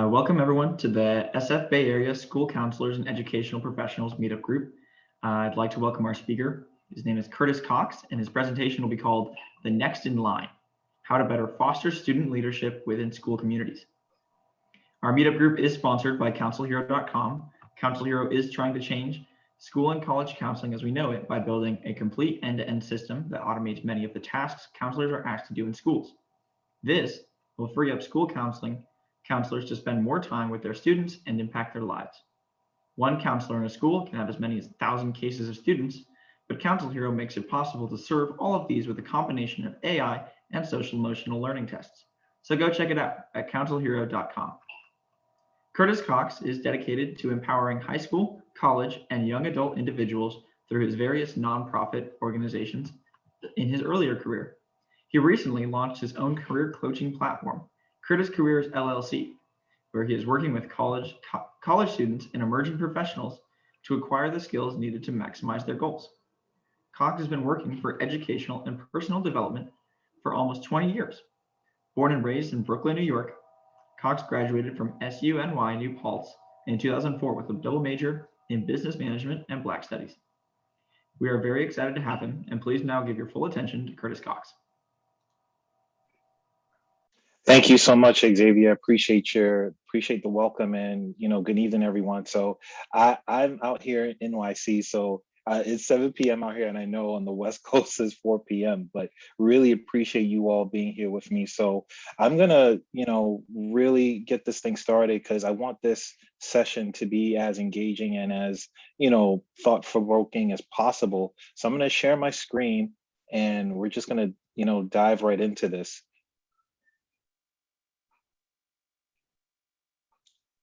Welcome everyone to the SF Bay Area School Counselors and Educational Professionals Meetup Group. I'd like to welcome our speaker. His name is Curtis Cox, and his presentation will be called The Next in Line, How to Better Foster Student Leadership Within School Communities. Our meetup group is sponsored by CounselHero.com. CounselHero is trying to change school and college counseling as we know it by building a complete end-to-end system that automates many of the tasks counselors are asked to do in schools. This will free up school counselors to spend more time with their students and impact their lives. One counselor in a school can have as many as 1,000 cases of students, but CounselHero makes it possible to serve all of these with a combination of AI and social emotional learning tests. So go check it out at CounselHero.com. Curtis Cox is dedicated to empowering high school, college, and young adult individuals through his various nonprofit organizations in his earlier career. He recently launched his own career coaching platform, Curtis Careers LLC, where he is working with college students and emerging professionals to acquire the skills needed to maximize their goals. Cox has been working for educational and personal development for almost 20 years. Born and raised in Brooklyn, New York, Cox graduated from SUNY New Paltz in 2004 with a double major in business management and Black studies. We are very excited to have him, and please now give your full attention to Curtis Cox. Thank you so much, Xavier. Appreciate the welcome, and good evening, everyone. So I'm out here in NYC, so it's 7 p.m. out here, and I know on the West Coast is 4 p.m. But really appreciate you all being here with me. So I'm gonna really get this thing started because I want this session to be as engaging and as thought-provoking as possible. So I'm gonna share my screen, and we're just gonna dive right into this.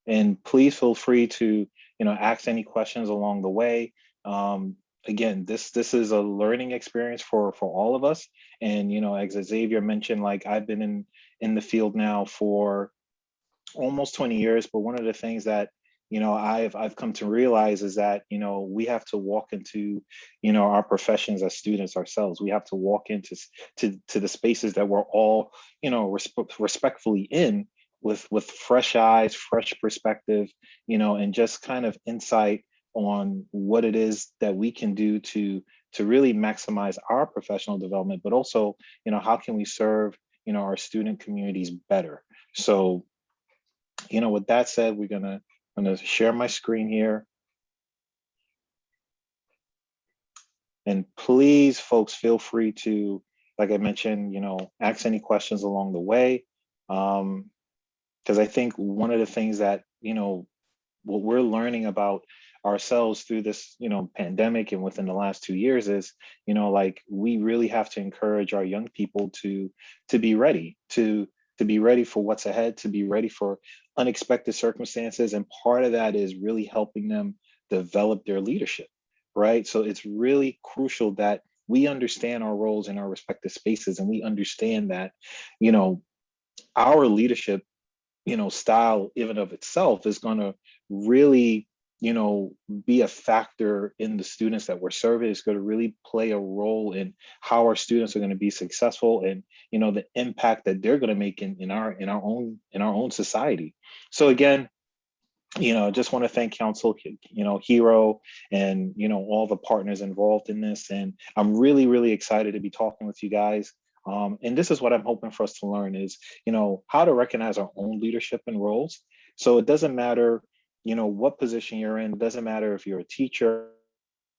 And please feel free to, ask any questions along the way. Again, this is a learning experience for all of us. And, as Xavier mentioned, like I've been in the field now for almost 20 years. But one of the things that, I've come to realize is that, we have to walk into, our professions as students ourselves. We have to walk into the spaces that we're all, respectfully in with fresh eyes, fresh perspective, and just kind of insight on what it is that we can do to really maximize our professional development, but also, how can we serve, our student communities better. So, with that said, I'm gonna share my screen here. And please, folks, feel free to, like I mentioned, ask any questions along the way. Because I think one of the things that, what we're learning about ourselves through this, pandemic and within the last 2 years is, like we really have to encourage our young people to be ready, to be ready for what's ahead, to be ready for unexpected circumstances. And part of that is really helping them develop their leadership, right? So it's really crucial that we understand our roles in our respective spaces, and we understand that, our leadership style even of itself is going to really be a factor in the students that we're serving. It's going to really play a role in how our students are going to be successful, and the impact that they're going to make in our own society. So again, just want to thank Hero and all the partners involved in this, and I'm really excited to be talking with you guys. And this is what I'm hoping for us to learn is, how to recognize our own leadership and roles. So it doesn't matter, what position you're in. It doesn't matter if you're a teacher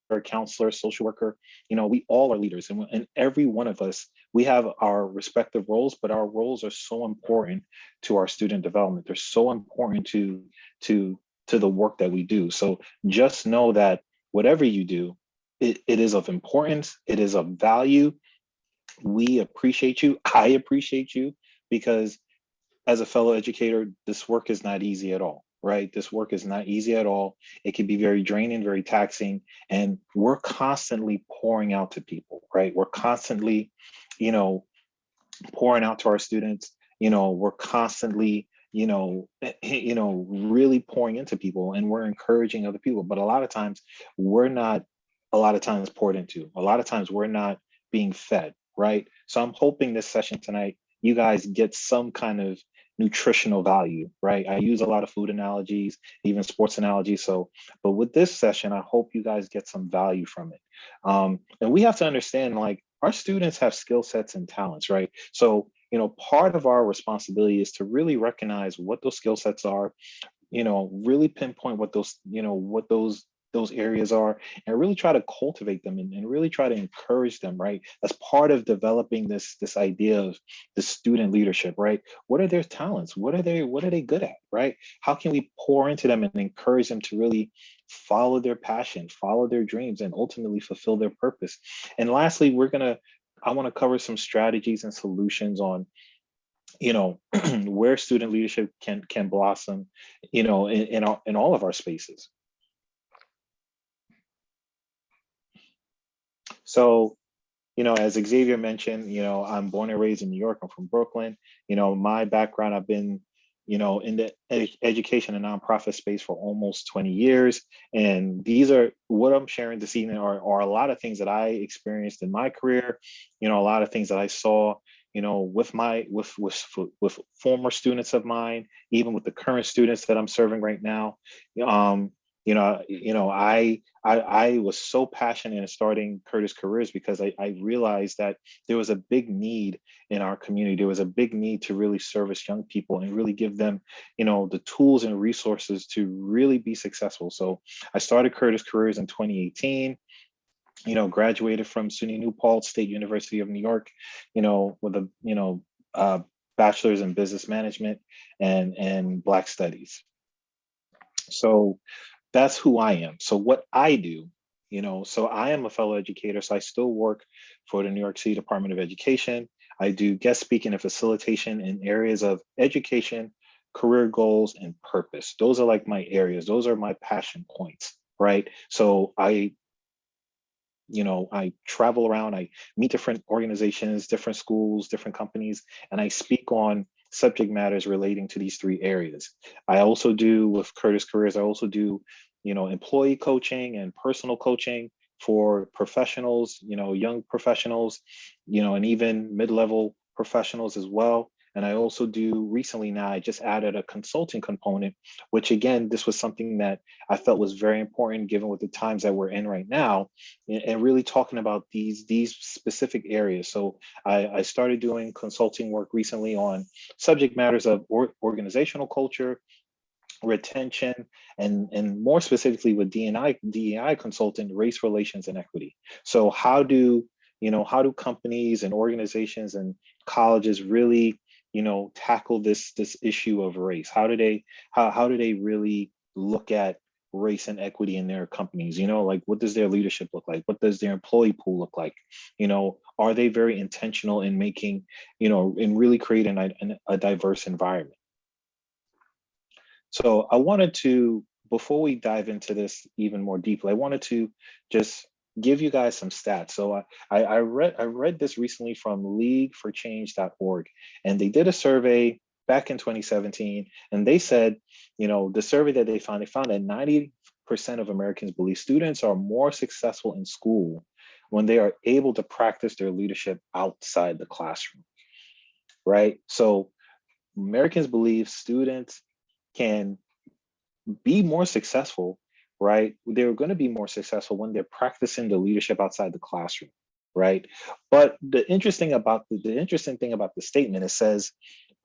or a counselor, social worker, we all are leaders. And every one of us, we have our respective roles, but our roles are so important to our student development. They're so important to the work that we do. So just know that whatever you do, it is of importance. It is of value. We appreciate you. I appreciate you, because as a fellow educator, this work is not easy at all, right? This work is not easy at all. It can be very draining, very taxing, and we're constantly pouring out to people, right? We're constantly, pouring out to our students. We're constantly, really pouring into people, and we're encouraging other people. But a lot of times we're not, poured into. A lot of times we're not being fed, right? So I'm hoping this session tonight, you guys get some kind of, nutritional value, right? I use a lot of food analogies, even sports analogies. So, but with this session, I hope you guys get some value from it. And we have to understand, like, our students have skill sets and talents, right? So, part of our responsibility is to really recognize what those skill sets are, really pinpoint what those areas are, and really try to cultivate them, and really try to encourage them, right? As part of developing this idea of the student leadership, right? What are their talents? What are they good at, right? How can we pour into them and encourage them to really follow their passion, follow their dreams, and ultimately fulfill their purpose? And lastly, I want to cover some strategies and solutions on, where student leadership can blossom, in all of our spaces. So, as Xavier mentioned, I'm born and raised in New York. I'm from Brooklyn. My background, I've been, in the education and nonprofit space for almost 20 years. And these are what I'm sharing this evening are a lot of things that I experienced in my career, a lot of things that I saw, with with former students of mine, even with the current students that I'm serving right now. I was so passionate in starting Curtis Careers because I realized that there was a big need in our community. There was a big need to really service young people and really give them, the tools and resources to really be successful. So I started Curtis Careers in 2018. Graduated from SUNY New Paltz State University of New York, with a bachelor's in business management and Black studies. So that's who I am. So what I do, so I am a fellow educator. So I still work for the New York City Department of Education. I do guest speaking and facilitation in areas of education, career goals, and purpose. Those are like my areas. Those are my passion points, right? So I travel around, I meet different organizations, different schools, different companies, and I speak on subject matters relating to these three areas. I also do, with Curtis Careers, I also do, employee coaching and personal coaching for professionals, young professionals, and even mid-level professionals as well. And I also do recently now, I just added a consulting component, which again, this was something that I felt was very important given with the times that we're in right now, and really talking about these specific areas. So I started doing consulting work recently on subject matters of organizational culture, retention, and more specifically with DEI consultant, race relations and equity. So how do companies and organizations and colleges really tackle this issue of race? How do they really look at race and equity in their companies? Like, what does their leadership look like? What does their employee pool look like? Are they very intentional in making, in really creating a diverse environment? So I wanted to, before we dive into this even more deeply, I wanted to just give you guys some stats. So I read this recently from leagueforchange.org, and they did a survey back in 2017, and they said, the survey that they found that 90% of Americans believe students are more successful in school when they are able to practice their leadership outside the classroom, right? So Americans believe students can be more successful, right? They're going to be more successful when they're practicing the leadership outside the classroom, right? But the interesting thing about the statement, it says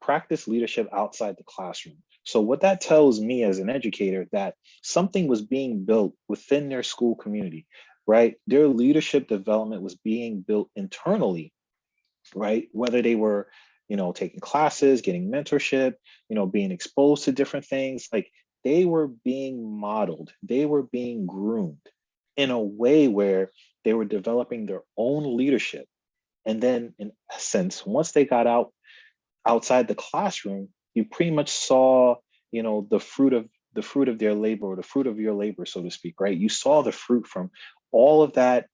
practice leadership outside the classroom. So what that tells me as an educator, that something was being built within their school community, right? Their leadership development was being built internally, right? Whether they were, taking classes, getting mentorship, being exposed to different things, like they were being modeled, they were being groomed in a way where they were developing their own leadership. And then in essence, once they got outside the classroom, you pretty much saw, the fruit of their labor, or the fruit of your labor, so to speak, right? You saw the fruit from all of that,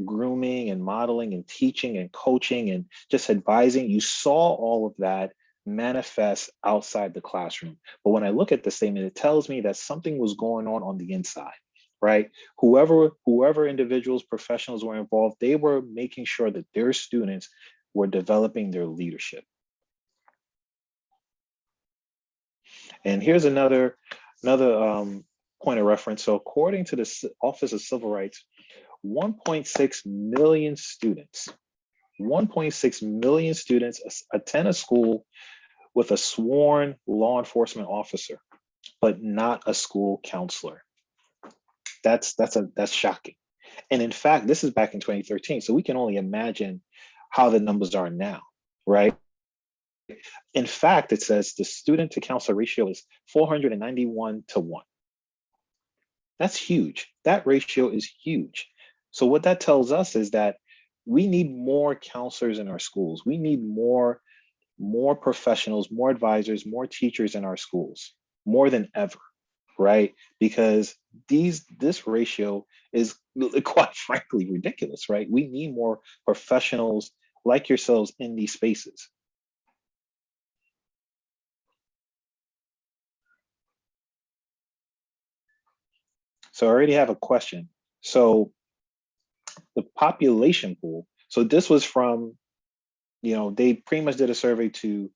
grooming and modeling and teaching and coaching and just advising. You saw all of that manifest outside the classroom. But when I look at the statement, it tells me that something was going on the inside, right? Whoever individuals, professionals were involved, they were making sure that their students were developing their leadership. And here's another point of reference. So according to the Office of Civil Rights, 1.6 million students, 1.6 million students attend a school with a sworn law enforcement officer, but not a school counselor. That's shocking. And in fact, this is back in 2013. So we can only imagine how the numbers are now, right? In fact, it says the student to counselor ratio is 491 to 1. That's huge. That ratio is huge. So what that tells us is that we need more counselors in our schools. We need more professionals, more advisors, more teachers in our schools, more than ever, right? Because this ratio is quite frankly ridiculous, right? We need more professionals like yourselves in these spaces. So I already have a question. So the population pool, so this was from, they pretty much did a survey to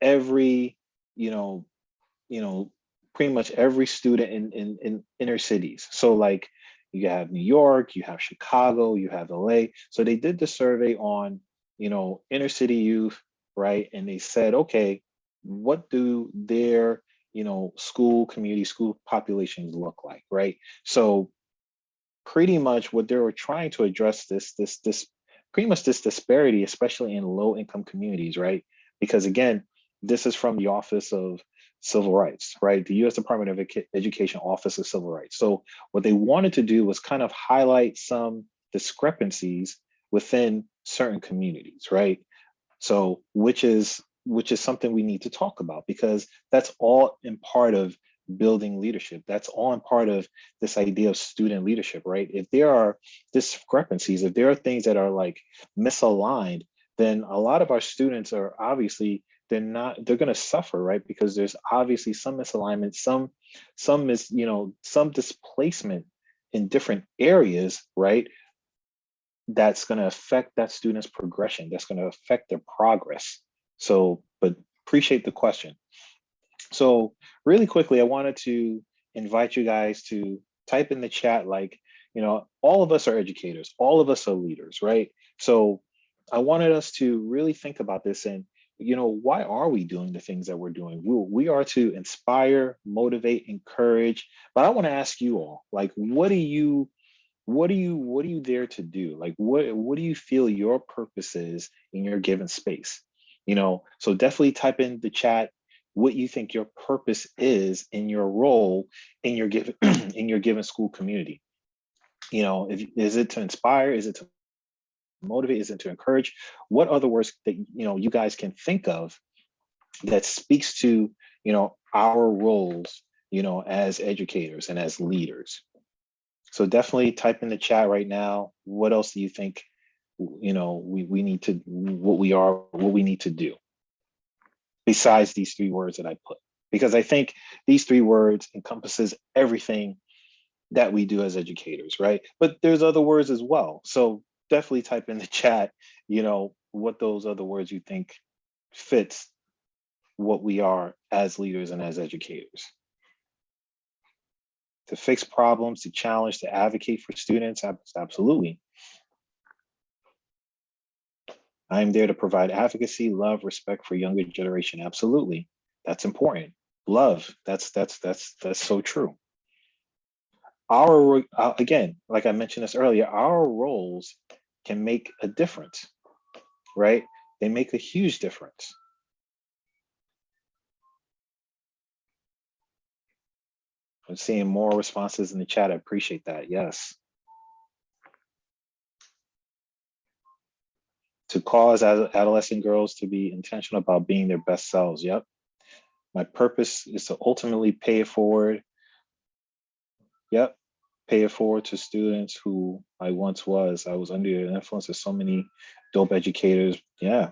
every, pretty much every student in inner cities. So like you have New York, you have Chicago, you have LA. So they did the survey on, inner city youth, right? And they said, okay, what do their, school populations look like, right? So pretty much what they were trying to address this pretty much this disparity, especially in low income communities, right? Because again, this is from the Office of Civil Rights, right? The U.S. Department of Education Office of Civil Rights. So what they wanted to do was kind of highlight some discrepancies within certain communities, right? So which is something we need to talk about, because that's all in part of building leadership. That's all in part of this idea of student leadership, right? If there are discrepancies, if there are things that are like misaligned, then a lot of our students are obviously they're going to suffer, right? Because there's obviously some misalignment, some displacement in different areas, right? That's going to affect that student's progression. That's going to affect their progress. So, but appreciate the question. So really quickly, I wanted to invite you guys to type in the chat, like, all of us are educators, all of us are leaders, right? So I wanted us to really think about this and, why are we doing the things that we're doing? We are to inspire, motivate, encourage. But I want to ask you all, like, what are you there to do? Like, what do you feel your purpose is in your given space? So definitely type in the chat what you think your purpose is in your role in your given in your given school community. Is it to inspire? Is it to motivate? Is it to encourage? What other words that you guys can think of that speaks to our roles as educators and as leaders? So definitely type in the chat right now. What else do you think, we need to, what we need to do besides these three words that I put? Because I think these three words encompasses everything that we do as educators, right? But there's other words as well. So definitely type in the chat, what those other words you think fits what we are as leaders and as educators. To fix problems, to challenge, to advocate for students, absolutely. I'm there to provide advocacy, love, respect for younger generation. Absolutely. That's important. Love, that's so true. Again, like I mentioned this earlier, our roles can make a difference, right? They make a huge difference. I'm seeing more responses in the chat. I appreciate that. Yes. To cause adolescent girls to be intentional about being their best selves. Yep. My purpose is to ultimately pay it forward. Yep. Pay it forward to students who I once was. I was under the influence of so many dope educators. Yeah.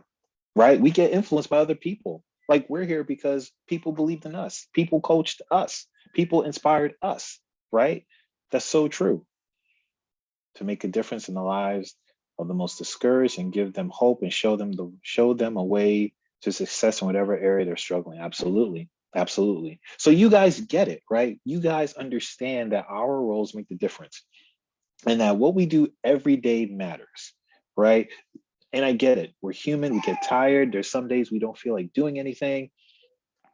Right. We get influenced by other people. Like, we're here because people believed in us. People coached us. People inspired us. Right. That's so true. To make a difference in the lives of the most discouraged and give them hope and show them a way to success in whatever area they're struggling. Absolutely. Absolutely. So you guys get it, right? You guys understand that our roles make the difference and that what we do every day matters, right? And I get it. We're human. We get tired. There's some days we don't feel like doing anything.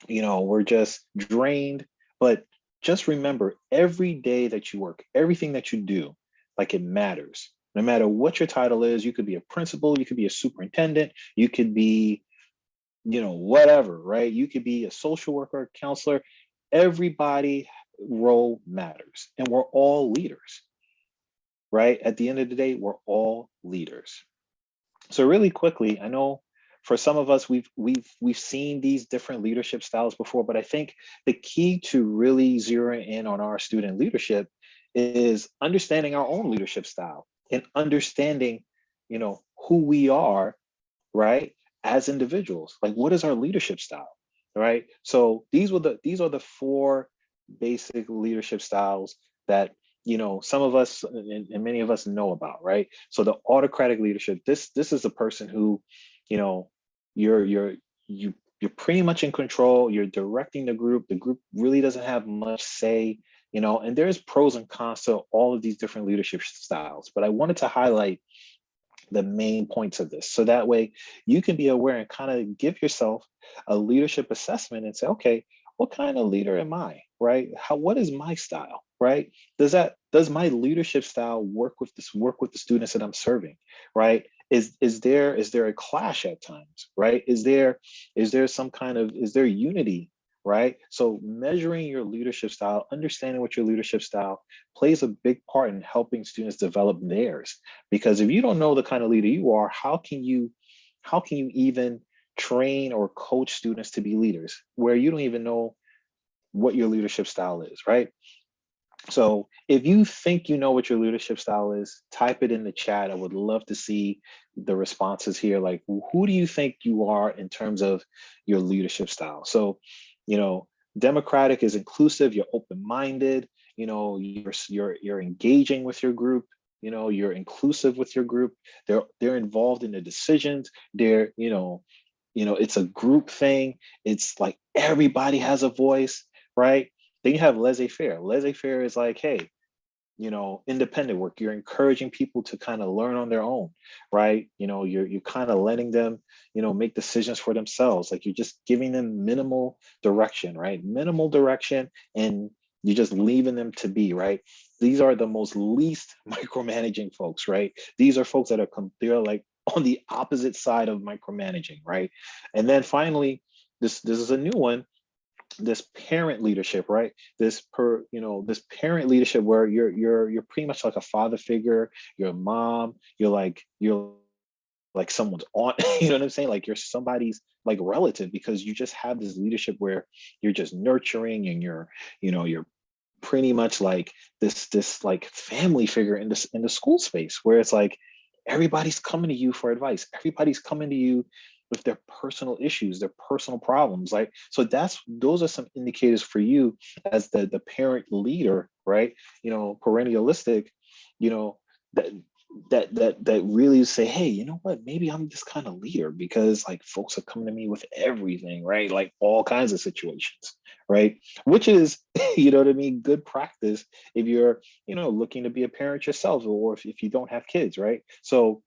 We're just drained. But just remember, every day that you work, everything that you do, like, it matters. No matter what your title is, you could be a principal, you could be a superintendent, you could be, whatever, right? You could be a social worker, counselor. Everybody role matters. And we're all leaders, right? At the end of the day, we're all leaders. So really quickly, I know for some of us, we've seen these different leadership styles before, but I think the key to really zeroing in on our student leadership is understanding our own leadership style and understanding, who we are, right, as individuals. Like, what is our leadership style, right? So these are the four basic leadership styles that some of us and many of us know about, right? So the autocratic leadership, this is a person who, you know you're pretty much in control. You're directing the group really doesn't have much say, and there's pros and cons to all of these different leadership styles, but I wanted to highlight the main points of this. So that way you can be aware and kind of give yourself a leadership assessment and say, okay, what kind of leader am I? Right? What is my style? Right? Does my leadership style work with the students that I'm serving? Right? Is there a clash at times? Right? Is there unity? Right? So measuring your leadership style, understanding what your leadership style plays a big part in helping students develop theirs. Because if you don't know the kind of leader you are, how can you even train or coach students to be leaders where you don't even know what your leadership style is, right? So if you think you know what your leadership style is, type it in the chat. I would love to see the responses here. Like, who do you think you are in terms of your leadership style? So, you know, democratic is inclusive, you're open-minded, you're engaging with your group, you're inclusive with your group. They're involved in the decisions. It's a group thing. It's like everybody has a voice, right? Then you have laissez-faire. Laissez-faire is like, hey, independent work. You're encouraging people to kind of learn on their own, right? You're kind of letting them, make decisions for themselves. Like, you're just giving them minimal direction, right? Minimal direction, and you're just leaving them to be, right? These are the most least micromanaging folks, right? These are folks that they're like on the opposite side of micromanaging, right? And then finally, this is a new one, this parent leadership, right? This parent leadership where you're pretty much like a father figure, you're a mom, you're like someone's aunt, you know what I'm saying? Like, you're somebody's like relative, because you just have this leadership where you're just nurturing, and you're pretty much like this like family figure in the school space, where it's like everybody's coming to you for advice. Everybody's coming to you with their personal issues, their personal problems. Like, so those are some indicators for you as the parent leader, right? Perennialistic, you know, that that really say, hey, you know what, maybe I'm this kind of leader, because like folks are coming to me with everything, right? Like all kinds of situations, right? Which is, you know what I mean, good practice if you're, looking to be a parent yourself, or if you don't have kids, right? So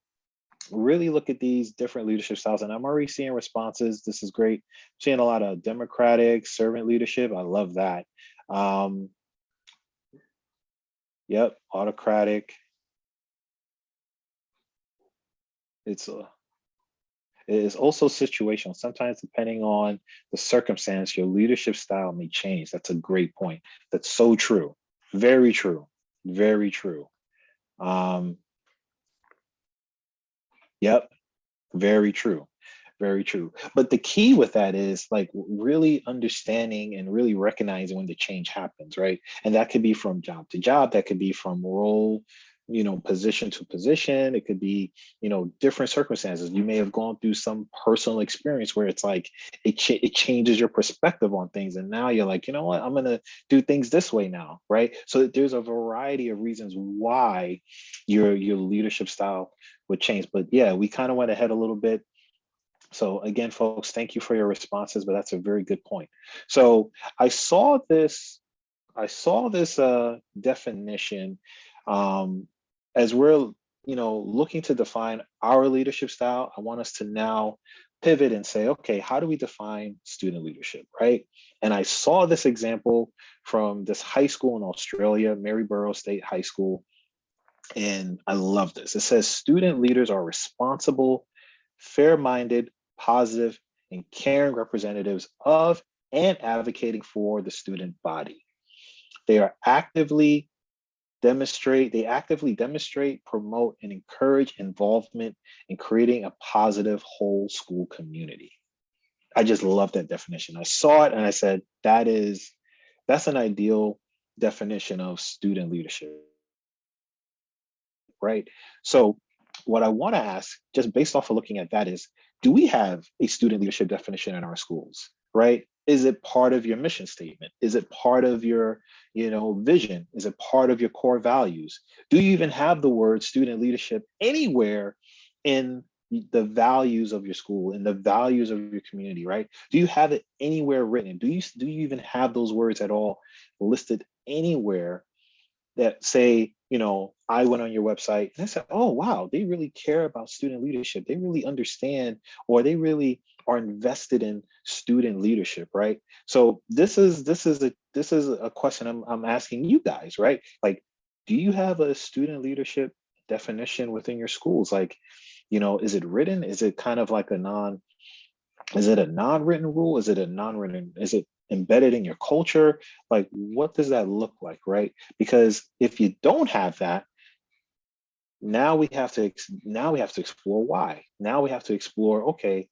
really look at these different leadership styles, and I'm already seeing responses. This is great. Seeing a lot of democratic servant leadership. I love that. um yep, autocratic. it's it is also situational. Sometimes, depending on the circumstance, your leadership style may change. That's a great point. That's so true. Very true. Very true. um yep, very true. Very true. But the key with that is like really understanding and really recognizing when the change happens, right? And that could be from job to job, that could be from role, position to position. It could be, different circumstances. You may have gone through some personal experience where it's like it changes your perspective on things. And now you're like, you know what, I'm going to do things this way now, right? So there's a variety of reasons why your leadership style would change. But yeah, we kind of went ahead a little bit. So again, folks, thank you for your responses, but that's a very good point. So I saw this, definition, um, as we're, looking to define our leadership style. I want us to now pivot and say, okay, how do we define student leadership, right? And I saw this example from this high school in Australia, Maryborough State High School, and I love this. It says student leaders are responsible, fair-minded, positive, and caring representatives of and advocating for the student body. They are actively demonstrate, promote, and encourage involvement in creating a positive whole school community. I just love that definition. I saw it and I said, that's an ideal definition of student leadership, right? So what I want to ask, just based off of looking at that, is do we have a student leadership definition in our schools, right? Is it part of your mission statement? Is it part of your, vision? Is it part of your core values? Do you even have the word student leadership anywhere in the values of your school, in the values of your community, right? Do you have it anywhere written? Do you even have those words at all listed anywhere that say, I went on your website and I said, oh, wow, they really care about student leadership. They really understand, or they really are invested in student leadership, right? So this is a question I'm asking you guys, right? Like, do you have a student leadership definition within your schools? Like, is it written? Is it kind of like is it a non-written rule? Is it embedded in your culture? Like, what does that look like, right? Because if you don't have that, now we have to explore why. Now we have to explore, okay,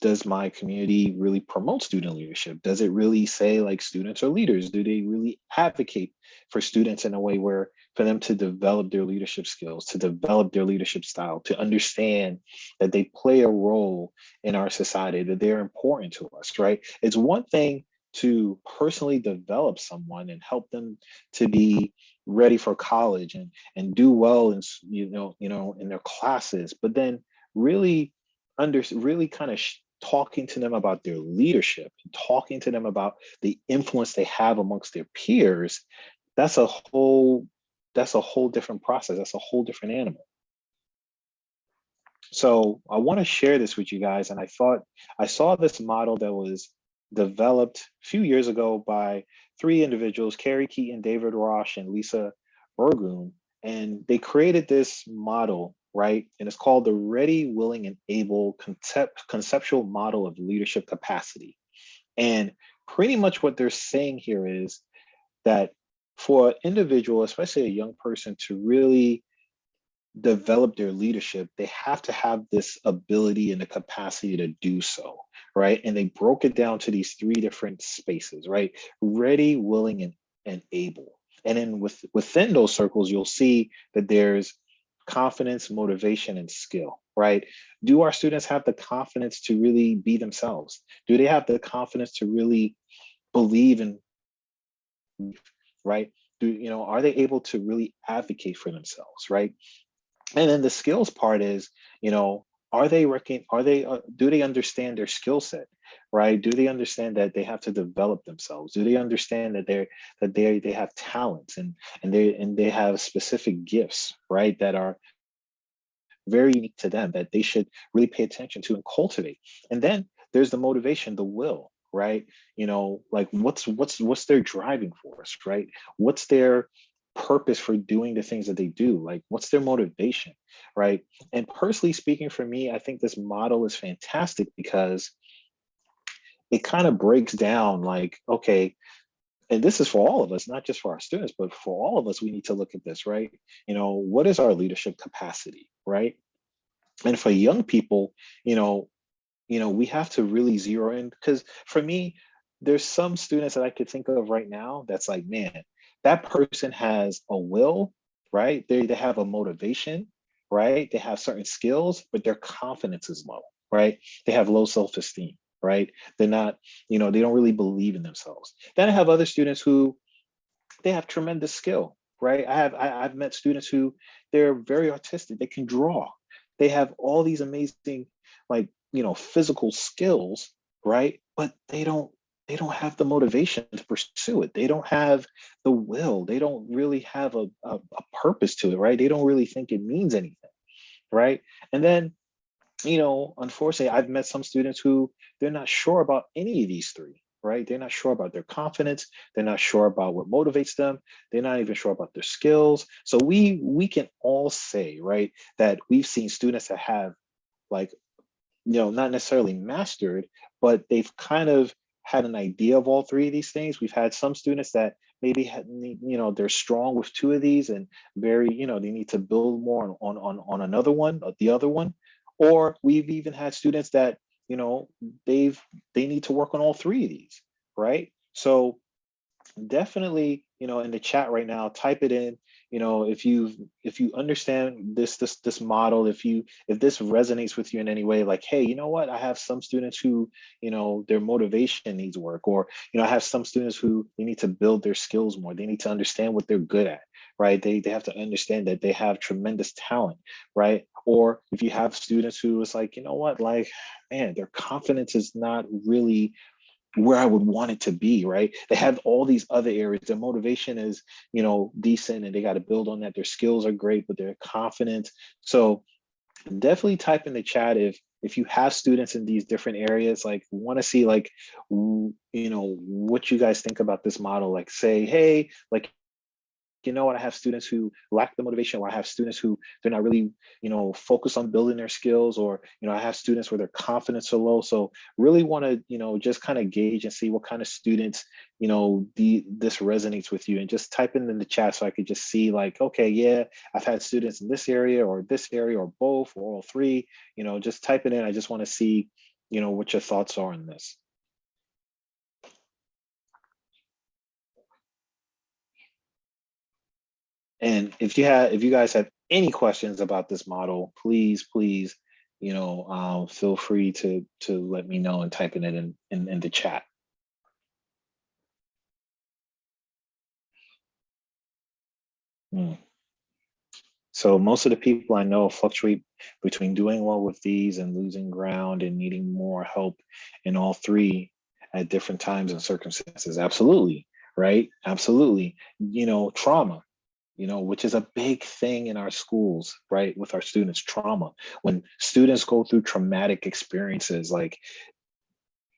does my community really promote student leadership? Does it really say like students are leaders? Do they really advocate for students in a way where for them to develop their leadership skills, to develop their leadership style, to understand that they play a role in our society, that they're important to us, right? It's one thing to personally develop someone and help them to be ready for college and do well in in their classes, but then really really kind of talking to them about their leadership and talking to them about the influence they have amongst their peers. That's a whole that's a whole different process. That's a whole different animal. So I want to share this with you guys. And I thought I saw this model that was developed a few years ago by three individuals, Carrie Keaton, David Rosh, and Lisa Burgoon. And they created this model, right? And it's called the Ready, Willing, and Able Conceptual Model of Leadership Capacity. And pretty much what they're saying here is that for an individual, especially a young person, to really develop their leadership, they have to have this ability and the capacity to do so, right? And they broke it down to these three different spaces, right? Ready, willing, and able. And then within those circles, you'll see that there's confidence, motivation, and skill, right? Do our students have the confidence to really be themselves? Do they have the confidence to really believe in, right? Are they able to really advocate for themselves, right? And then the skills part is, do they understand their skill set, right? Do they understand that they have to develop themselves? Do they understand that they have talents and they have specific gifts, right? That are very unique to them that they should really pay attention to and cultivate. And then there's the motivation, the will, right? Like what's their driving force, right? What's their purpose for doing the things that they do? Like what's their motivation, right? And personally speaking, for me, I think this model is fantastic because it kind of breaks down like, okay, and this is for all of us, not just for our students, but for all of us, we need to look at this, right? What is our leadership capacity, right? And for young people, you know we have to really zero in, because for me, there's some students that I could think of right now that's like, man, that person has a will, right? They have a motivation, right? They have certain skills, but their confidence is low, right? They have low self-esteem, right? They're not, they don't really believe in themselves. Then I have other students who they have tremendous skill, right? I've met students who they're very artistic. They can draw. They have all these amazing like physical skills, right? But they don't have the motivation to pursue it. They don't have the will. They don't really have a purpose to it, right? They don't really think it means anything, right? And then, unfortunately, I've met some students who they're not sure about any of these three, right? They're not sure about their confidence. They're not sure about what motivates them. They're not even sure about their skills. So we can all say, right, that we've seen students that have, like, not necessarily mastered, but they've kind of had an idea of all three of these things. We've had some students that maybe they're strong with two of these and very, they need to build more on another one, the other one. Or we've even had students that, they need to work on all three of these, right? So definitely, in the chat right now, type it in. If you understand this model, if this resonates with you in any way, like, hey, you know what, I have some students who, their motivation needs work, or I have some students who they need to build their skills more. They need to understand what they're good at, right? They have to understand that they have tremendous talent, right? Or if you have students who is like, you know what, like, man, their confidence is not really where I would want it to be, right? They have all these other areas. Their motivation is, decent, and they got to build on that. Their skills are great, but they're confident. So definitely type in the chat if you have students in these different areas, like, want to see, like, what you guys think about this model. Like, say, hey, like, what, I have students who lack the motivation, or I have students who they're not really, focused on building their skills, or, I have students where their confidence are low. So really want to, just kind of gauge and see what kind of students, this resonates with you, and just type in the chat so I could just see, like, okay, yeah, I've had students in this area, or this area, or both, or all three, just type it in. I just want to see, what your thoughts are on this. And if you guys have any questions about this model, please, feel free to let me know and type in it in the chat. So most of the people I know fluctuate between doing well with these and losing ground and needing more help in all three at different times and circumstances. Absolutely, right? Absolutely. Trauma, which is a big thing in our schools, right? With our students, trauma. When students go through traumatic experiences, like,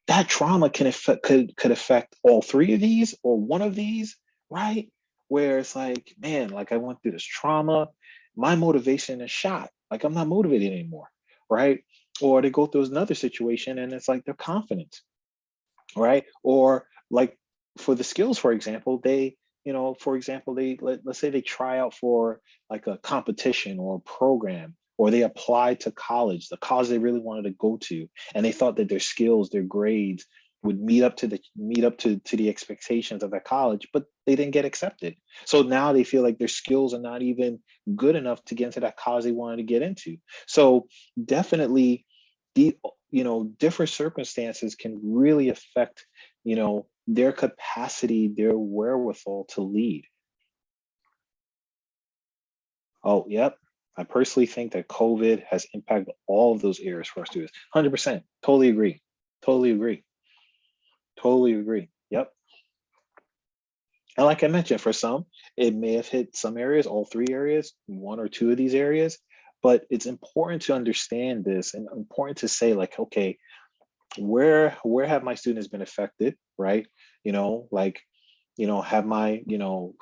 that trauma could affect all three of these or one of these, right? Where it's like, man, like, I went through this trauma, my motivation is shot. Like, I'm not motivated anymore, right? Or they go through another situation and it's like their confidence, right? Or, like, for the skills, for example, let's say they try out for, like, a competition or a program, or they apply to college, the college they really wanted to go to, and they thought that their skills, their grades would meet up to the expectations of that college, but they didn't get accepted. So now they feel like their skills are not even good enough to get into that college they wanted to get into. So definitely, the different circumstances can really affect, their capacity, their wherewithal to lead. Oh, yep. I personally think that COVID has impacted all of those areas for our students. 100%. Totally agree. Totally agree. Totally agree. Yep. And like I mentioned, for some, it may have hit some areas, all three areas, one or two of these areas. But it's important to understand this, and important to say, like, okay, where have my students been affected, right? Like, have my,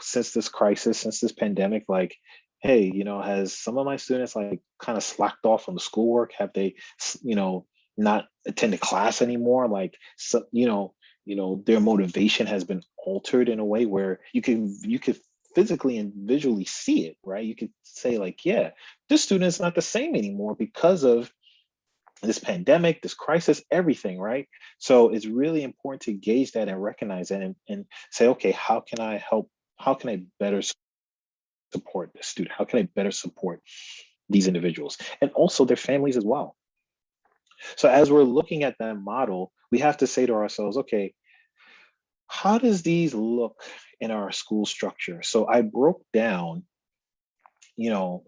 since this crisis, since this pandemic, like, hey, has some of my students, like, kind of slacked off from the schoolwork? Have they, not attended class anymore? Like, so, their motivation has been altered in a way where you could physically and visually see it, right? You could say, like, yeah, this student is not the same anymore because of this pandemic, this crisis, everything, right? So it's really important to gauge that and recognize that, and say, okay, how can I help? How can I better support the student? How can I better support these individuals and also their families as well? So as we're looking at that model, we have to say to ourselves, okay, how does these look in our school structure? So I broke down, you know,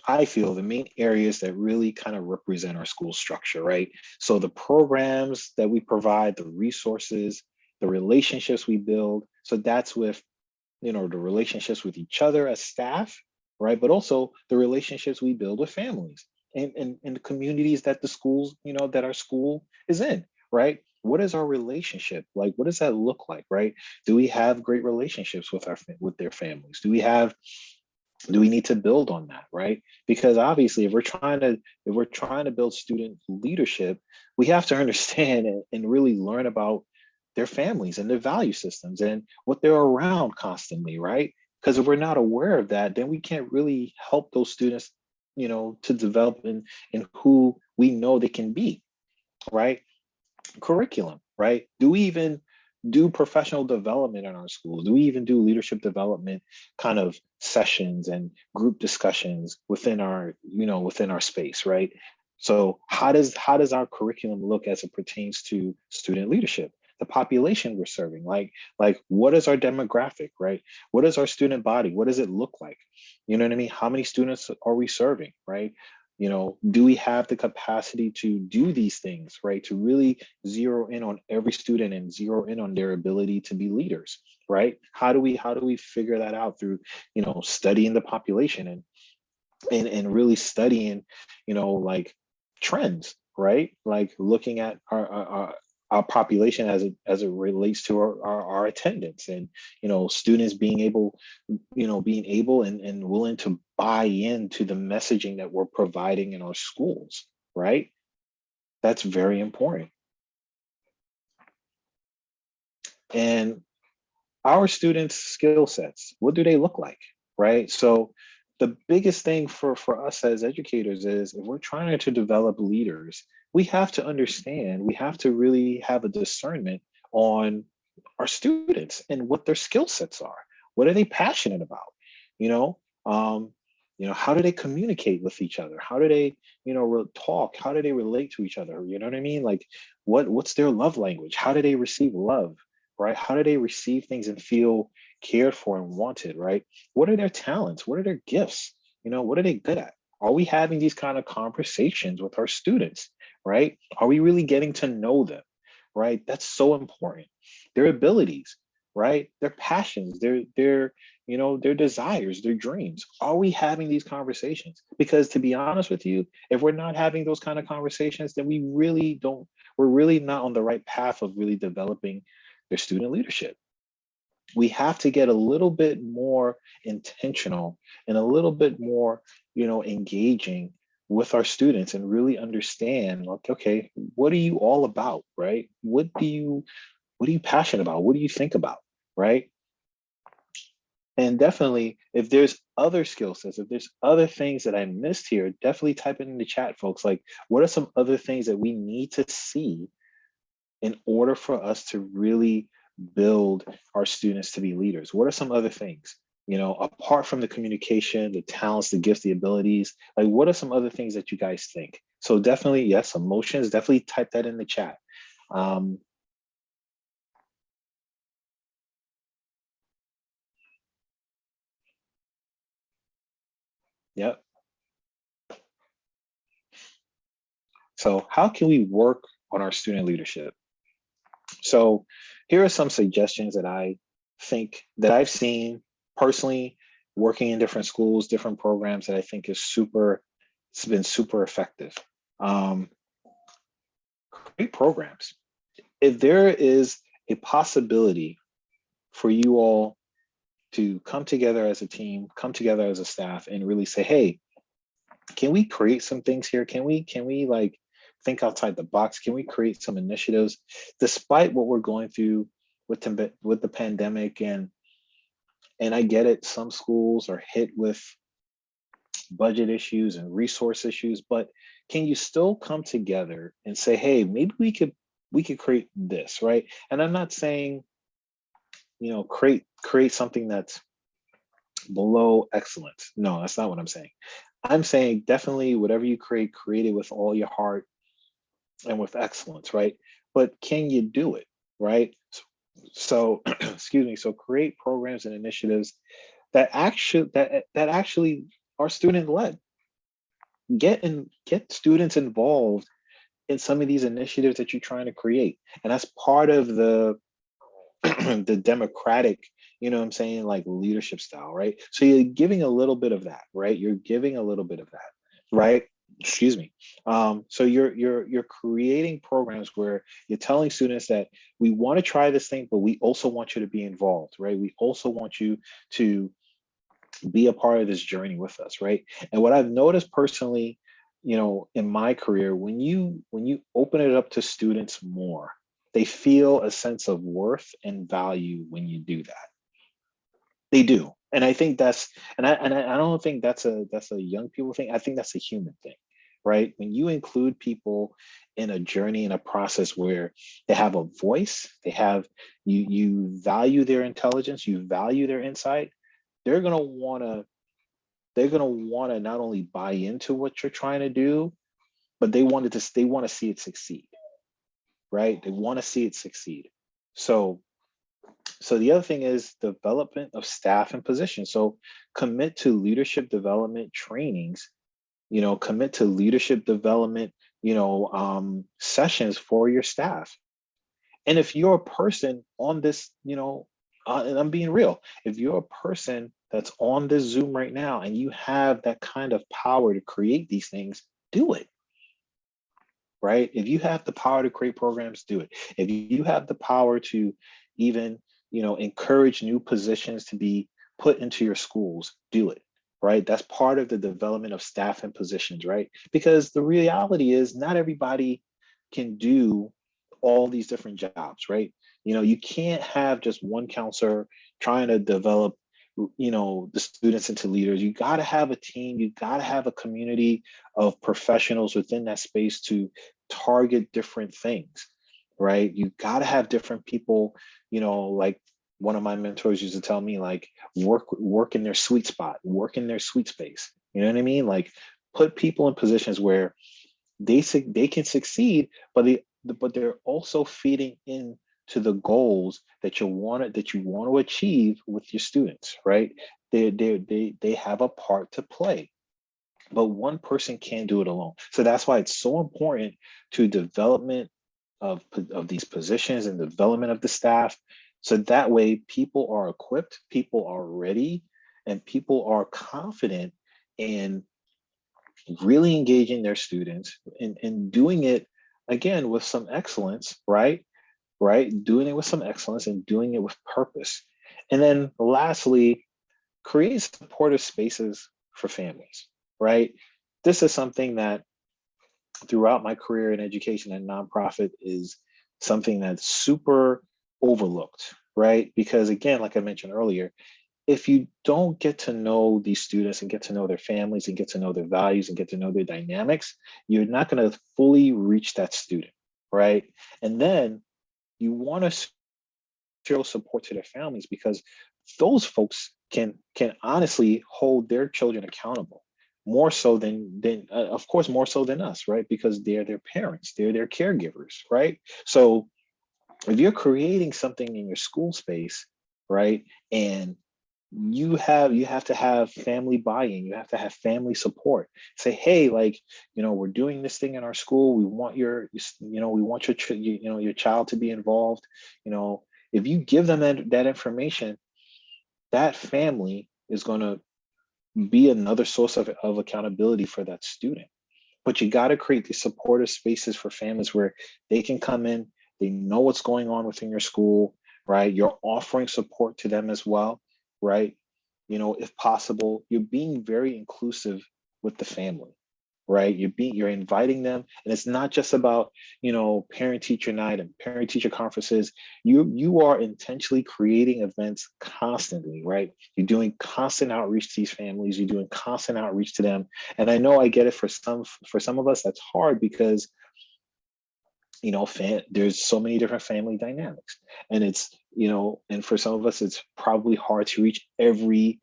I feel the main areas that really kind of represent our school structure, right? So the programs that we provide, the resources, the relationships we build. So that's with, the relationships with each other as staff, right? But also the relationships we build with families and the communities that the schools, that our school is in, right? What is our relationship like? What does that look like, right? Do we have great relationships with with their families? Do we need to build on that, right? Because obviously if we're trying to build student leadership, we have to understand and really learn about their families and their value systems and what they're around constantly, right? Because if we're not aware of that, then we can't really help those students, to develop in who we know they can be, right? Curriculum, right? Do we even do professional development in our schools? Do we even do leadership development kind of sessions and group discussions within within our space, right? So how does our curriculum look as it pertains to student leadership? The population we're serving, like what is our demographic, right? What is our student body? What does it look like? You know what I mean? How many students are we serving, right? Do we have the capacity to do these things, right? To really zero in on every student and zero in on their ability to be leaders, right? How do we figure that out through, studying the population and really studying, like trends, right? Like looking at our population as it relates to our attendance and students being able and willing to buy into the messaging that we're providing in our schools, right? That's very important. And our students' skill sets, what do they look like, right? So the biggest thing for us as educators is if we're trying to develop leaders, we have to understand, we have to really have a discernment on our students and what their skill sets are. What are they passionate about? You know, um, how do they communicate with each other? How do they, talk? How do they relate to each other? You know what I mean? Like what's their love language? How do they receive love? Right? How do they receive things and feel cared for and wanted, right? What are their talents? What are their gifts? What are they good at? Are we having these kind of conversations with our students, right? Are we really getting to know them, right? That's so important. Their abilities, right? Their passions, their desires, their dreams. Are we having these conversations? Because to be honest with you, if we're not having those kind of conversations, then we're really not on the right path of really developing their student leadership. We have to get a little bit more intentional and a little bit more, engaging with our students and really understand, like, okay, what are you all about, right? What are you passionate about? What do you think about, right? And definitely, if there's other skill sets, if there's other things that I missed here, definitely type it in the chat, folks. Like, what are some other things that we need to see in order for us to really build our students to be leaders? What are some other things, apart from the communication, the talents, the gifts, the abilities? Like, what are some other things that you guys think? So definitely, yes, emotions, definitely type that in the chat. Um, yep. So how can we work on our student leadership? So here are some suggestions that I think that I've seen personally working in different schools, different programs that I think it's been super effective. Um, Great programs. If there is a possibility for you all to come together as a team, come together as a staff and really say, hey, can we create some things here? Can we like think outside the box? Can we create some initiatives despite what we're going through with the pandemic and I get it, some schools are hit with budget issues and resource issues, but can you still come together and say, hey, maybe we could create this, right? And I'm not saying, create something that's below excellence. No, that's not what I'm saying. I'm saying definitely whatever you create it with all your heart and with excellence, right? But can you do it, right? So, excuse me. So create programs and initiatives that actually are student led. Get students involved in some of these initiatives that you're trying to create. And that's part of the the democratic, you know what I'm saying, like leadership style, right? So you're giving a little bit of that, right? You're giving a little bit of that, right? Excuse me. So you're creating programs where you're telling students that we want to try this thing, but we also want you to be involved, right? We also want you to be a part of this journey with us, right? And what I've noticed personally, you know, in my career, when you open it up to students more, they feel a sense of worth and value when you do that. They do. And I think that's, I don't think that's a young people thing. I think that's a human thing, right? When you include people in a journey, in a process where they have a voice, they have, you value their intelligence, you value their insight, they're gonna wanna, not only buy into what you're trying to do, but they want to see it succeed, right? They want to see it succeed. So the other thing is development of staff and positions. So commit to leadership development trainings, you know, commit to leadership development, sessions for your staff. And if you're a person on this, and I'm being real, if you're a person that's on this Zoom right now and you have that kind of power to create these things, do it, right? If you have the power to create programs, do it. If you have the power to even, encourage new positions to be put into your schools, do it, right? That's part of the development of staff and positions, right? Because the reality is not everybody can do all these different jobs, right? You can't have just one counselor trying to develop, the students into leaders. You got to have a team, you got to have a community of professionals within that space to target different things, right? You got to have different people, like one of my mentors used to tell me, like, work in their sweet spot, work in their sweet space. You know what I mean? Like, put people in positions where they can succeed, but they're also feeding in to the goals that you want to achieve with your students, right? They have a part to play, but one person can't do it alone. So that's why it's so important to development of these positions and development of the staff. So that way people are equipped, people are ready, and people are confident in really engaging their students and doing it again with some excellence, right? Doing it with some excellence and doing it with purpose. And then lastly, create supportive spaces for families, right? This is something that throughout my career in education and nonprofit is something that's super overlooked, right? Because again, like I mentioned earlier, if you don't get to know these students and get to know their families and get to know their values and get to know their dynamics, you're not going to fully reach that student, right? And then you want to show support to their families because those folks can honestly hold their children accountable more so than of course more so than us, right? Because they're their parents, they're their caregivers, right? So if you're creating something in your school space, right, and you have to have family buy-in, you have to have family support. Say, hey, like, we're doing this thing in our school, we want we want your child to be involved. If you give them that information, that family is going to be another source of accountability for that student. But you got to create these supportive spaces for families where they can come in, they know what's going on within your school, right? You're offering support to them as well, right? If possible, you're being very inclusive with the family, right? You're inviting them, and it's not just about parent teacher night and parent teacher conferences. You are intentionally creating events constantly, right? You're doing constant outreach to these families, you're doing constant outreach to them. And I know I get it, for some of us that's hard because there's so many different family dynamics, and it's and for some of us it's probably hard to reach every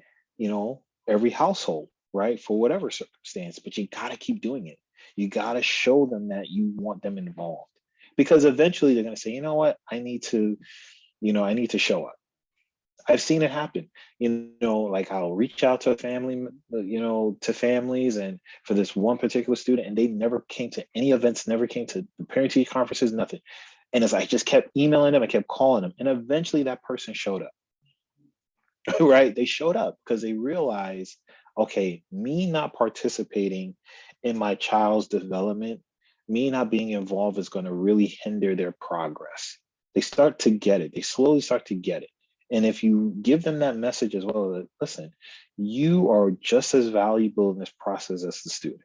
household, right, for whatever circumstance. But you got to keep doing it. You got to show them that you want them involved, because eventually they're going to say, you know what, I need to show up. I've seen it happen. Like I'll reach out to a family, to families, and for this one particular student, and they never came to any events, never came to the parent teacher conferences, nothing. And as I just kept emailing them, I kept calling them, and eventually that person showed up. Right? They showed up because they realized, okay, me not participating in my child's development, me not being involved is going to really hinder their progress. They start to get it. They slowly start to get it. And if you give them that message as well, that, listen, you are just as valuable in this process as the student,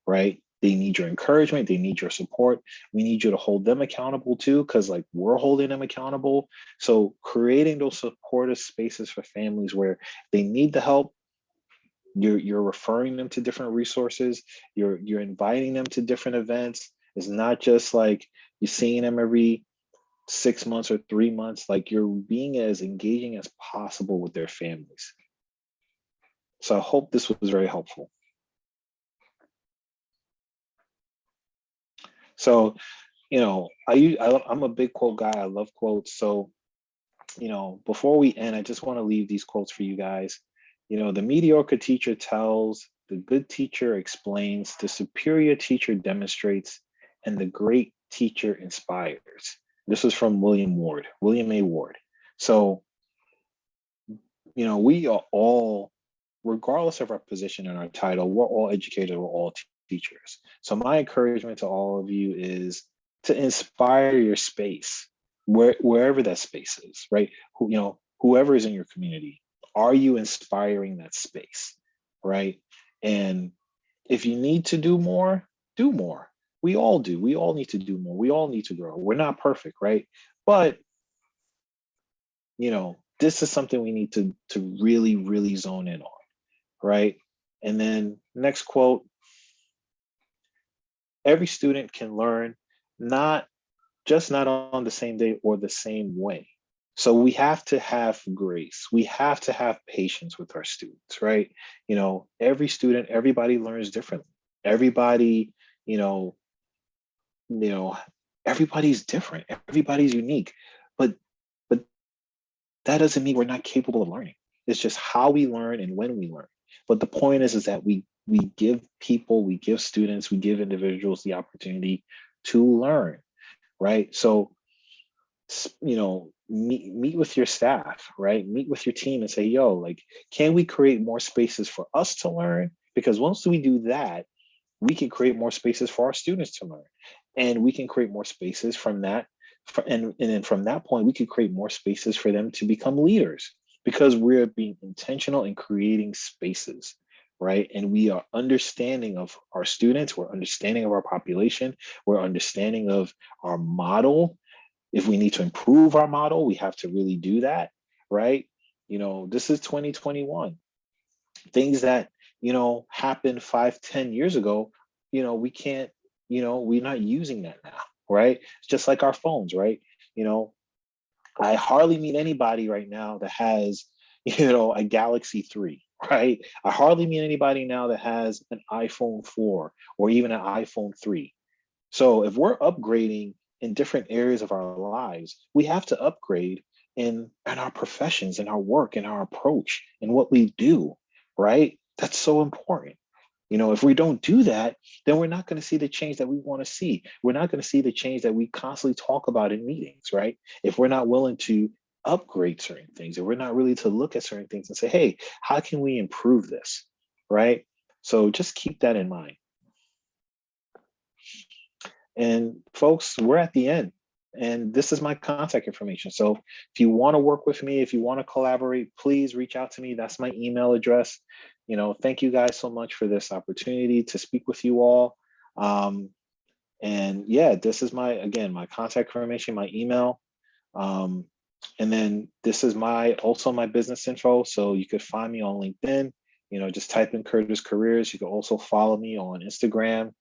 right? They need your encouragement. They need your support. We need you to hold them accountable too, because like we're holding them accountable. So creating those supportive spaces for families where they need the help, you're referring them to different resources, you're inviting them to different events. It's not just like you're seeing them every 6 months or 3 months, like you're being as engaging as possible with their families. So I hope this was very helpful. So, I'm a big quote guy. I love quotes. So, before we end, I just want to leave these quotes for you guys. The mediocre teacher tells, the good teacher explains, the superior teacher demonstrates, and the great teacher inspires. This was from William A. Ward. So, we are all, regardless of our position and our title, we're all educated, we're all teachers. So my encouragement to all of you is to inspire your space, wherever that space is, right? Whoever is in your community, are you inspiring that space, right? And if you need to do more, do more. We all do. We all need to do more. We all need to grow. We're not perfect, right? But this is something we need to really, really zone in on, right? And then next quote, every student can learn not on the same day or the same way. So we have to have grace. We have to have patience with our students, right? Every student, everybody learns differently. Everybody, you know, everybody's different. Everybody's unique. But that doesn't mean we're not capable of learning. It's just how we learn and when we learn. But the point is that we give people, we give students, we give individuals the opportunity to learn, right? So, meet with your staff, right? Meet with your team and say, yo, like, can we create more spaces for us to learn? Because once we do that, we can create more spaces for our students to learn. And we can create more spaces from that. And then from that point, we can create more spaces for them to become leaders because we're being intentional in creating spaces, right? And we are understanding of our students, we're understanding of our population, we're understanding of our model. If we need to improve our model, we have to really do that, right? This is 2021. Things that, happened 5-10 years ago, we can't, we're not using that now, right? It's just like our phones, right? I hardly meet anybody right now that has, a Galaxy 3, right? I hardly meet anybody now that has an iPhone 4 or even an iPhone 3. So if we're upgrading in different areas of our lives, we have to upgrade in our professions, in our work, in our approach, in what we do, right? That's so important. If we don't do that, then we're not going to see the change that we want to see. We're not going to see the change that we constantly talk about in meetings, right? If we're not willing to upgrade certain things, if we're not really to look at certain things and say, hey, how can we improve this, right? So just keep that in mind. And folks, we're at the end. And this is my contact information. So if you want to work with me, if you want to collaborate, please reach out to me. That's my email address. Thank you guys so much for this opportunity to speak with you all. And yeah, this is my contact information, my email. And then this is also my business info. So you could find me on LinkedIn, just type in Curtis Careers. You can also follow me on Instagram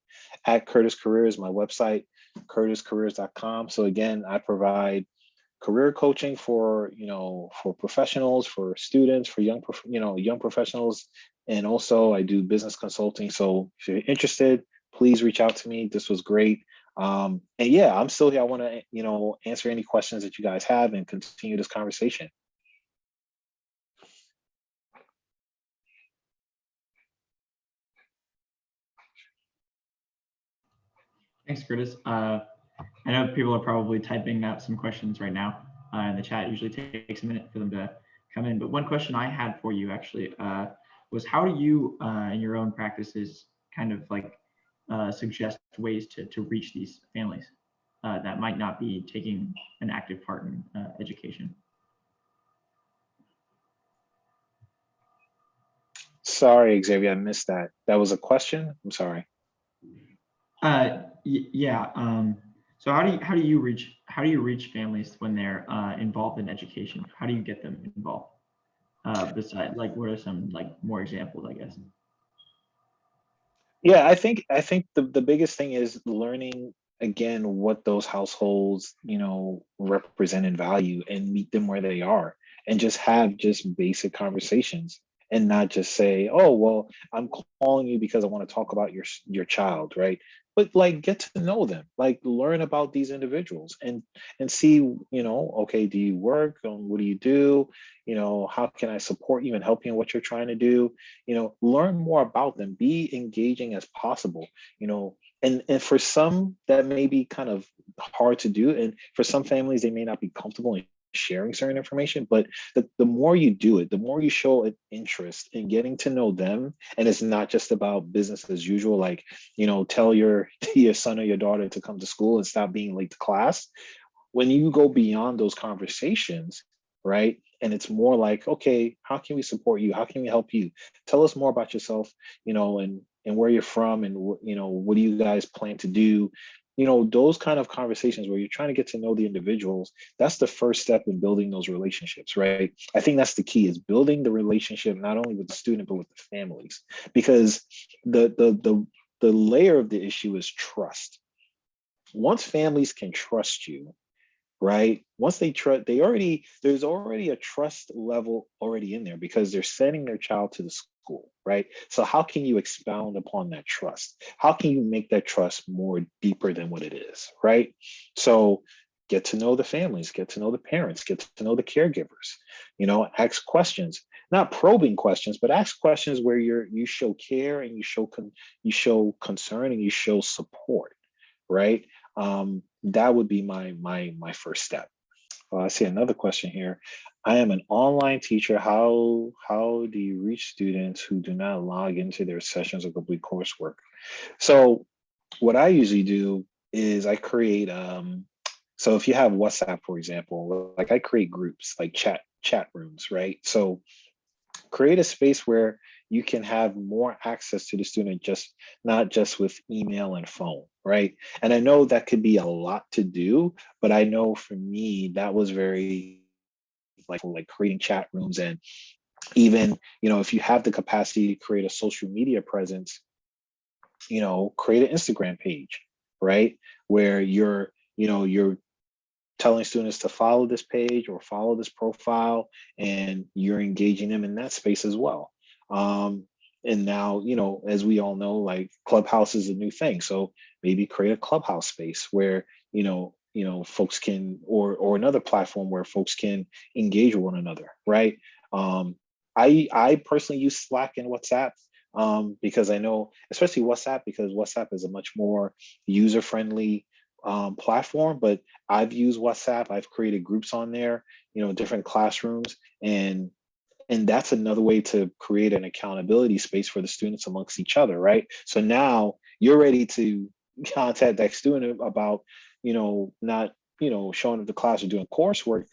at Curtis Careers, my website, curtiscareers.com. So again, I provide career coaching for professionals, for students, for young professionals, and also I do business consulting. So if you're interested, please reach out to me. This was great. And yeah, I'm still here. I want to answer any questions that you guys have and continue this conversation. Thanks, Curtis. I know people are probably typing out some questions right now in the chat. It usually takes a minute for them to come in. But one question I had for you actually was how do you, in your own practices, kind of like suggest ways to reach these families that might not be taking an active part in education? Sorry, Xavier, I missed that. That was a question? I'm sorry. Yeah. So how do you reach families when they're involved in education? How do you get them involved? Besides, like, what are some like more examples, I guess? Yeah, I think the biggest thing is learning again what those households, represent and value and meet them where they are and just have just basic conversations and not just say, "Oh, well, I'm calling you because I want to talk about your child," right? But like get to know them, like learn about these individuals and see, okay, do you work? What do you do? How can I support you and help you in what you're trying to do? Learn more about them, be engaging as possible, and for some that may be kind of hard to do, and for some families they may not be comfortable in sharing certain information, but the more you do it, the more you show an interest in getting to know them, and it's not just about business as usual, like, tell your your son or your daughter to come to school and stop being late to class. When you go beyond those conversations, right? And it's more like, okay, how can we support you? How can we help you? Tell us more about yourself, and where you're from, and what do you guys plan to do? Those kind of conversations where you're trying to get to know the individuals, that's the first step in building those relationships, right? I think that's the key, is building the relationship not only with the student but with the families, because the layer of the issue is trust. Once families can trust you, right? Once they trust, there's already a trust level already in there because they're sending their child to the school, right? So how can you expound upon that trust? How can you make that trust more deeper than what it is, right? So get to know the families, get to know the parents, get to know the caregivers, ask questions, not probing questions, but ask questions where you show care and you show concern and you show support, right? That would be my first step. I see another question here. I am an online teacher. How do you reach students who do not log into their sessions or complete coursework? So what I usually do is I create so if you have WhatsApp, for example, like I create groups like chat rooms, right? So create a space where you can have more access to the student, just not just with email and phone, right? And I know that could be a lot to do, but I know for me that was very like creating chat rooms, and even, if you have the capacity to create a social media presence, create an Instagram page, right? Where you're telling students to follow this page or follow this profile, and you're engaging them in that space as well. And now, as we all know, like Clubhouse is a new thing. So maybe create a Clubhouse space where, folks can, or another platform where folks can engage with one another, right? I personally use Slack and WhatsApp, because I know, especially WhatsApp, because WhatsApp is a much more user-friendly platform. But I've used WhatsApp. I've created groups on there, different classrooms, and that's another way to create an accountability space for the students amongst each other, right? So now you're ready to contact that student about, not, showing up to class or doing coursework.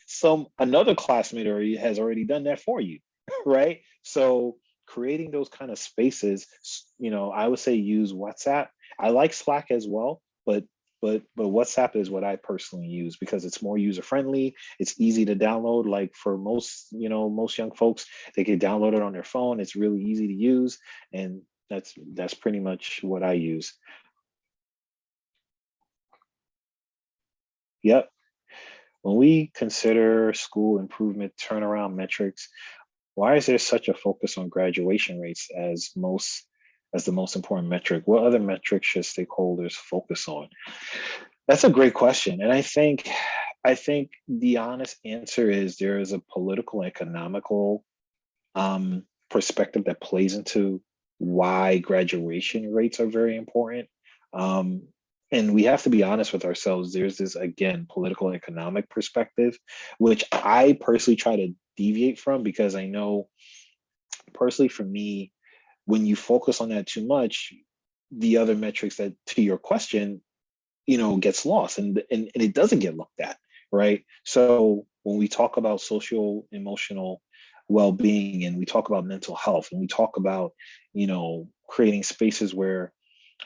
Another classmate already has already done that for you, right? So creating those kind of spaces, I would say use WhatsApp. I like Slack as well, but WhatsApp is what I personally use because it's more user friendly. It's easy to download. Like for most young folks, they can download it on their phone. It's really easy to use, and that's pretty much what I use. Yep. When we consider school improvement turnaround metrics, why is there such a focus on graduation rates as the most important metric? What other metrics should stakeholders focus on? That's a great question. And I think the honest answer is there is a political, economical perspective that plays into why graduation rates are very important. Um, And we have to be honest with ourselves. There's this, again, political and economic perspective, which I personally try to deviate from, because I know personally for me, when you focus on that too much, the other metrics that, to your question, gets lost, and it doesn't get looked at, right? So when we talk about social emotional well-being, and we talk about mental health, and we talk about, creating spaces where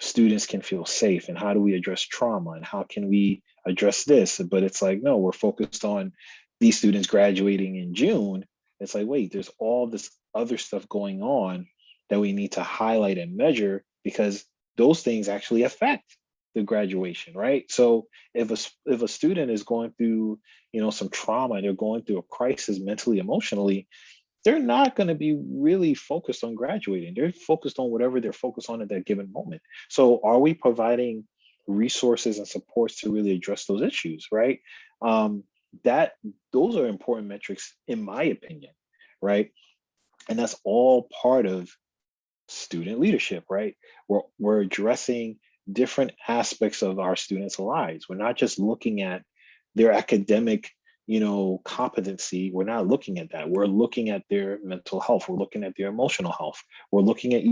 students can feel safe, and how do we address trauma, and how can we address this, but it's like, no, we're focused on these students graduating in June. It's like, wait, there's all this other stuff going on that we need to highlight and measure, because those things actually affect the graduation, right? So if a student is going through, some trauma, and they're going through a crisis mentally, emotionally, they're not going to be really focused on graduating. They're focused on whatever they're focused on at that given moment. So are we providing resources and supports to really address those issues, right? That Those are important metrics, in my opinion, right? And that's all part of student leadership, right? We're addressing different aspects of our students' lives. We're not just looking at their academic, competency. We're not looking at that. We're looking at their mental health. We're looking at their emotional health. We're looking at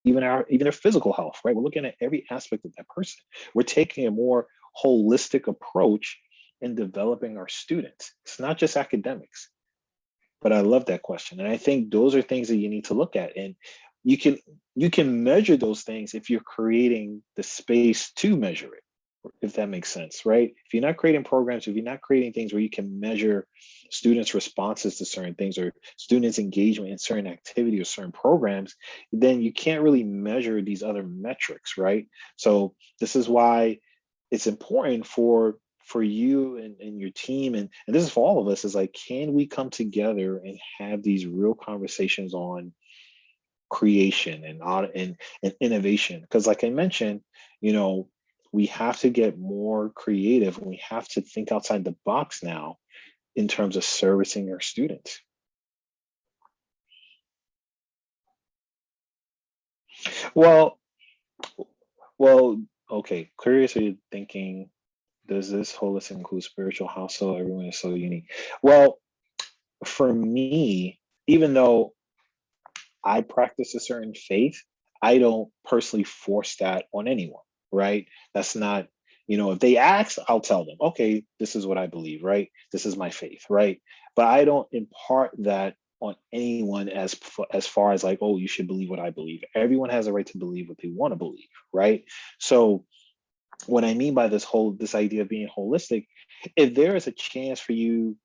even their physical health, right? We're looking at every aspect of that person. We're taking a more holistic approach in developing our students. It's not just academics. But I love that question. And I think those are things that you need to look at. And you can you can measure those things if you're creating the space to measure it, if that makes sense, right? If you're not creating programs, if you're not creating things where you can measure students' responses to certain things, or students' engagement in certain activity or certain programs, then you can't really measure these other metrics, right? So this is why it's important for you and your team, and this is for all of us, is like, can we come together and have these real conversations on creation and innovation? Because like I mentioned, we have to get more creative, and we have to think outside the box now in terms of servicing our students. Well, well, okay, curious, are you thinking, does this holistic include spiritual house? So everyone is so unique. Well, for me, even though I practice a certain faith, I don't personally force that on anyone, right? That's not, if they ask, I'll tell them, okay, this is what I believe, right? This is my faith, right? But I don't impart that on anyone as far as like, oh, you should believe what I believe. Everyone has a right to believe what they want to believe, right? So what I mean by this idea of being holistic, if there is a chance for you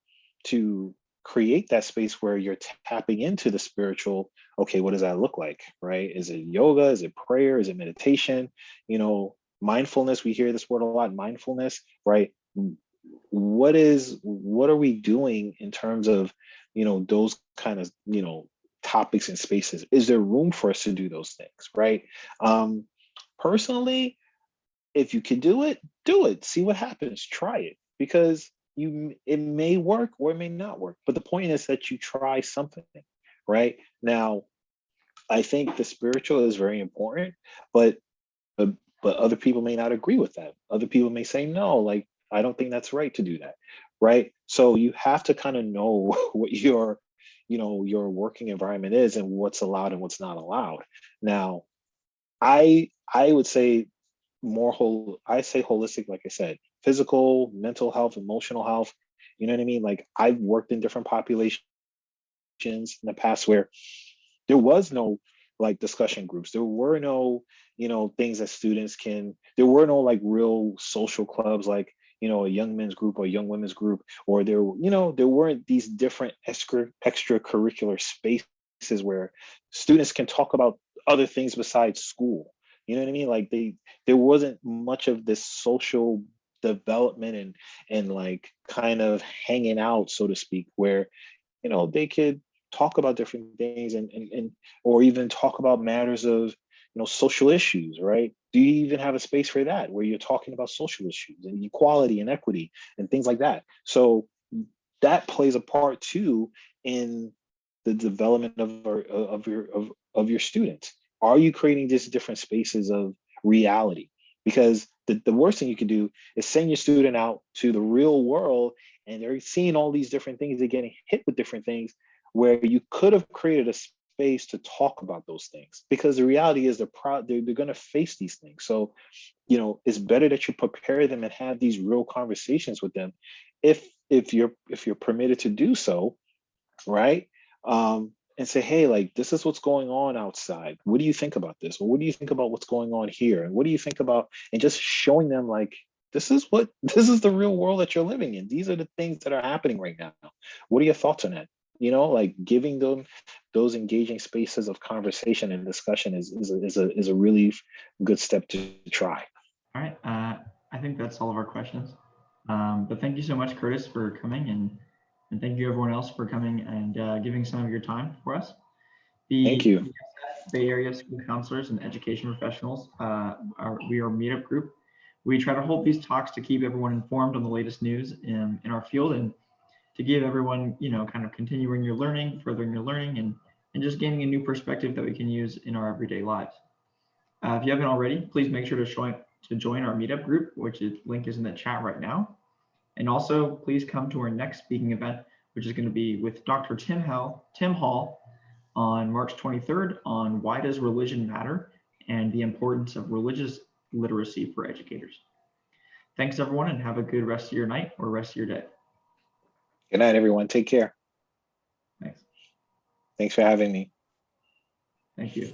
to create that space where you're tapping into the spiritual, okay, what does that look like, right? Is it yoga? Is it prayer? Is it meditation? Mindfulness, we hear this word a lot, mindfulness, right? What are we doing in terms of, those kind of, topics and spaces? Is there room for us to do those things, right? Personally, if you can do it. See what happens. Try it, because it may work or it may not work. But the point is that you try something, right? Now, I think the spiritual is very important, but uh, but other people may not agree with that. Other people may say no, like, I don't think that's right to do that, right? So you have to kind of know what your working environment is, and what's allowed and what's not allowed. Now, I would say I say holistic, like I said, physical, mental health, emotional health. You know what I mean? Like, I've worked in different populations in the past where there was no like discussion groups. There were no, things that there were no like real social clubs, like, a young men's group or a young women's group, or there weren't these different extracurricular spaces where students can talk about other things besides school. You know what I mean? Like, there wasn't much of this social development and like kind of hanging out, so to speak, where they could talk about different things, and or even talk about matters of, social issues, right? Do you even have a space for that, where you're talking about social issues and equality and equity and things like that? So that plays a part too in the development of your students. Are you creating these different spaces of reality? because the worst thing you can do is send your student out to the real world and they're seeing all these different things, they're getting hit with different things where you could have created a space to talk about those things, because the reality is they're going to face these things. So, it's better that you prepare them and have these real conversations with them if you're permitted to do so, right? And say, hey, like, this is what's going on outside. What do you think about this? Or what do you think about what's going on here? And what do you think about, and just showing them like, this is the real world that you're living in. These are the things that are happening right now. What are your thoughts on that? Like giving them those engaging spaces of conversation and discussion is a really good step to try. All right. I think that's all of our questions. But thank you so much, Curtis, for coming, and thank you everyone else for coming and giving some of your time for us. Thank you. The Bay Area School Counselors and Education Professionals, we are a meetup group. We try to hold these talks to keep everyone informed on the latest news in our field, and to give everyone, kind of continuing your learning, furthering your learning, and just gaining a new perspective that we can use in our everyday lives. If you haven't already, please make sure to join our meetup group, link is in the chat right now. And also, please come to our next speaking event, which is going to be with Dr. Tim Hall on March 23rd on why does religion matter and the importance of religious literacy for educators. Thanks, everyone, and have a good rest of your night or rest of your day. Good night, everyone. Take care. Thanks. Thanks for having me. Thank you.